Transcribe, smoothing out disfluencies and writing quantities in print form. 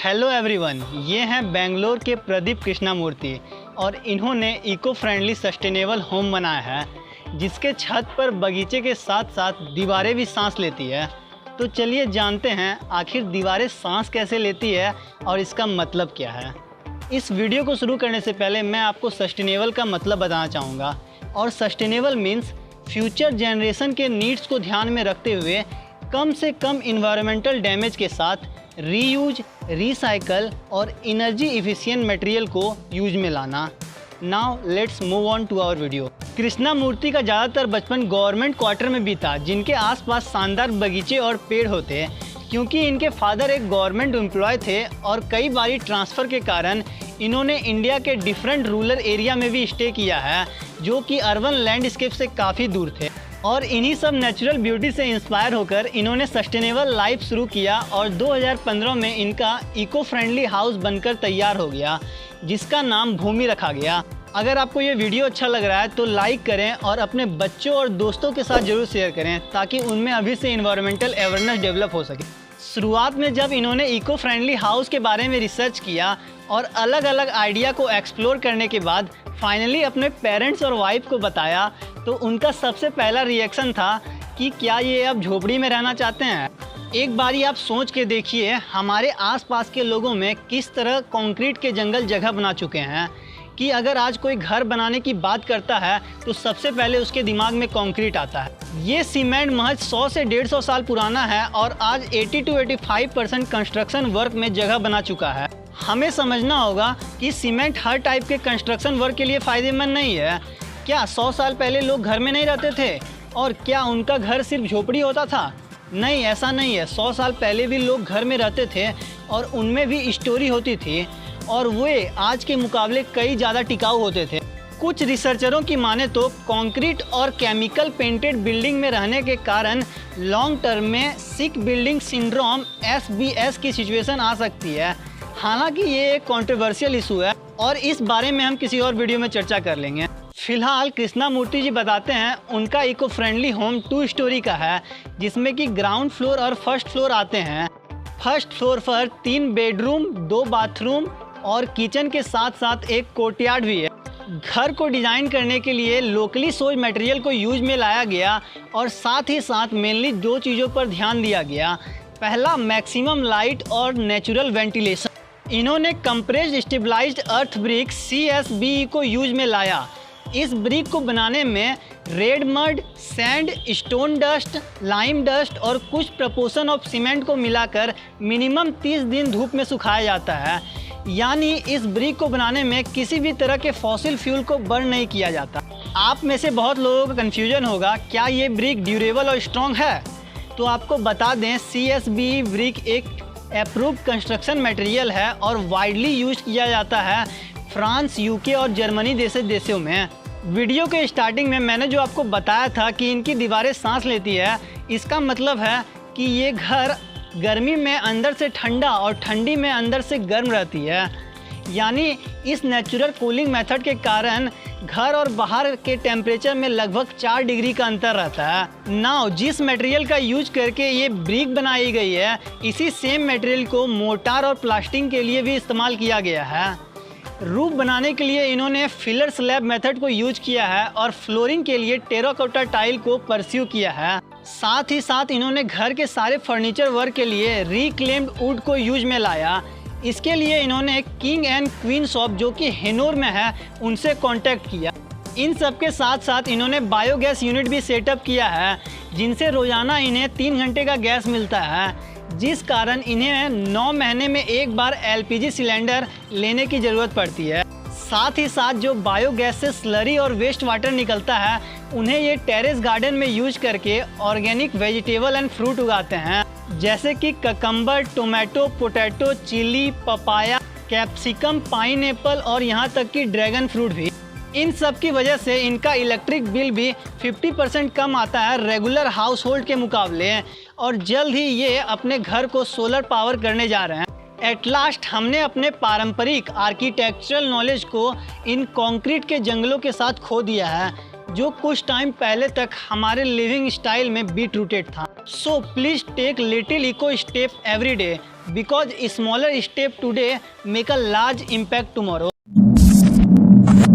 Hello everyone, ये हैं बेंगलोर के प्रदीप कृष्णामूर्ति और इन्होंने इको फ्रेंडली सस्टेनेबल होम बनाया है जिसके छत पर बगीचे के साथ साथ दीवारें भी सांस लेती है। तो चलिए जानते हैं आखिर दीवारें सांस कैसे लेती है और इसका मतलब क्या है। इस वीडियो को शुरू करने से पहले मैं आपको सस्टेनेबल का मतलब बताना चाहूँगा। और सस्टेनेबल मीन्स फ्यूचर जनरेशन के नीड्स को ध्यान में रखते हुए कम से कम इन्वायरमेंटल डैमेज के साथ रीयूज, रिसाइकल और एनर्जी इफिशिएंट मटेरियल को यूज में लाना। Now let's move on to our video. Krishnamurthy का ज़्यादातर बचपन गवर्नमेंट क्वार्टर में बीता जिनके आसपास शानदार बगीचे और पेड़ होते हैं। क्योंकि इनके फादर एक गवर्नमेंट एम्प्लॉय थे और कई बारी ट्रांसफ़र के कारण इन्होंने इंडिया के डिफरेंट रूरल एरिया में भी स्टे किया है जो कि अर्बन लैंडस्केप से काफ़ी दूर थे। और इन्हीं सब नेचुरल ब्यूटी से इंस्पायर होकर इन्होंने सस्टेनेबल लाइफ शुरू किया और 2015 में इनका इको फ्रेंडली हाउस बनकर तैयार हो गया जिसका नाम भूमि रखा गया। अगर आपको ये वीडियो अच्छा लग रहा है तो लाइक करें और अपने बच्चों और दोस्तों के साथ ज़रूर शेयर करें ताकि उनमें अभी से इन्वायरमेंटल अवेयरनेस डेवलप हो सके। शुरुआत में जब इन्होंने इको फ्रेंडली हाउस के बारे में रिसर्च किया और अलग अलग आइडिया को एक्सप्लोर करने के बाद फाइनली अपने पेरेंट्स और वाइफ को बताया तो उनका सबसे पहला रिएक्शन था कि क्या ये अब झोपड़ी में रहना चाहते हैं। एक बारी आप सोच के देखिए हमारे आसपास के लोगों में किस तरह कंक्रीट के जंगल जगह बना चुके हैं कि अगर आज कोई घर बनाने की बात करता है तो सबसे पहले उसके दिमाग में कंक्रीट आता है। ये सीमेंट महज 100 से 150 साल पुराना है और आज 80 to 85% कंस्ट्रक्शन वर्क में जगह बना चुका है। हमें समझना होगा कि सीमेंट हर टाइप के कंस्ट्रक्शन वर्क के लिए फ़ायदेमंद नहीं है। क्या 100 साल पहले लोग घर में नहीं रहते थे और क्या उनका घर सिर्फ झोपड़ी होता था? नहीं, ऐसा नहीं है। 100 साल पहले भी लोग घर में रहते थे और उनमें भी स्टोरी होती थी और वे आज के मुकाबले कई ज़्यादा टिकाऊ होते थे। कुछ रिसर्चरों की माने तो कंक्रीट और केमिकल पेंटेड बिल्डिंग में रहने के कारण लॉन्ग टर्म में सिक बिल्डिंग सिंड्रोम SBS की सिचुएशन आ सकती है। हालांकि ये एक कंट्रोवर्शियल इशू है और इस बारे में हम किसी और वीडियो में चर्चा कर लेंगे। फिलहाल कृष्णामूर्ति जी बताते हैं उनका इको फ्रेंडली होम 2 स्टोरी का है जिसमें कि ग्राउंड फ्लोर और फर्स्ट फ्लोर आते हैं। फर्स्ट फ्लोर पर 3 बेडरूम, 2 बाथरूम और किचन के साथ साथ एक कोर्टयार्ड भी है। घर को डिज़ाइन करने के लिए लोकली सोर्स मटेरियल को यूज में लाया गया और साथ ही साथ मेनली 2 चीज़ों पर ध्यान दिया गया। पहला, मैक्सिमम लाइट और नेचुरल वेंटिलेशन। इन्होंने कंप्रेस्ड स्टेबलाइज्ड अर्थ ब्रिक CSBE को यूज में लाया। इस ब्रिक को बनाने में red mud, sand, stone dust, lime dust और कुछ प्रपोर्शन ऑफ सीमेंट को मिलाकर मिनिमम 30 दिन धूप में सुखाया जाता है। यानी इस ब्रिक को बनाने में किसी भी तरह के फॉसिल फ्यूल को बर्न नहीं किया जाता। आप में से बहुत लोगों का कन्फ्यूजन होगा क्या ये ब्रिक ड्यूरेबल और स्ट्रॉन्ग है? तो आपको बता दें CSBE ब्रिक एक अप्रूव्ड कंस्ट्रक्शन मटेरियल है और वाइडली यूज किया जाता है फ्रांस, UK और जर्मनी जैसे देशों में। वीडियो के स्टार्टिंग में मैंने जो आपको बताया था कि इनकी दीवारें सांस लेती है, इसका मतलब है कि ये घर गर्मी में अंदर से ठंडा और ठंडी में अंदर से गर्म रहती है। यानी इस नेचुरल कूलिंग मेथड के कारण घर और बाहर के टेम्परेचर में लगभग 4 डिग्री का अंतर रहता है। नाउ जिस मटेरियल का यूज करके ये ब्रिक बनाई गई है इसी सेम मटेरियल को मोर्टार और प्लास्टिंग के लिए भी इस्तेमाल किया गया है। रूफ बनाने के लिए इन्होंने फिलर स्लैब मेथड को यूज किया है और फ्लोरिंग के लिए टेराकोटा टाइल को परस्यू किया है। साथ ही साथ इन्होंने घर के सारे फर्नीचर वर्क के लिए रिक्लेम्ड वुड को यूज में लाया। इसके लिए इन्होंने किंग एंड क्वीन शॉप जो कि हेनोर में है उनसे कांटेक्ट किया। इन सब के साथ साथ इन्होंने बायोगैस यूनिट भी सेटअप किया है जिनसे रोजाना इन्हें 3 घंटे का गैस मिलता है जिस कारण इन्हें 9 महीने में एक बार LPG सिलेंडर लेने की ज़रूरत पड़ती है। साथ ही साथ जो बायोगैस से स्लरी और वेस्ट वाटर निकलता है उन्हें ये टेरेस गार्डन में यूज करके ऑर्गेनिक वेजिटेबल एंड फ्रूट उगाते हैं जैसे कि cucumber, tomato, potato, chilli, papaya, capsicum, pineapple और यहाँ तक कि ड्रैगन फ्रूट भी। इन सब की वजह से इनका इलेक्ट्रिक बिल भी 50% कम आता है रेगुलर हाउस होल्ड के मुकाबले और जल्द ही ये अपने घर को सोलर पावर करने जा रहे हैं। एट लास्ट हमने अपने पारंपरिक आर्किटेक्चरल नॉलेज को इन कंक्रीट के जंगलों के साथ खो दिया है जो कुछ टाइम पहले तक हमारे लिविंग स्टाइल में बीट रूटेड था। So please take little eco step every day because smaller step today make a large impact tomorrow.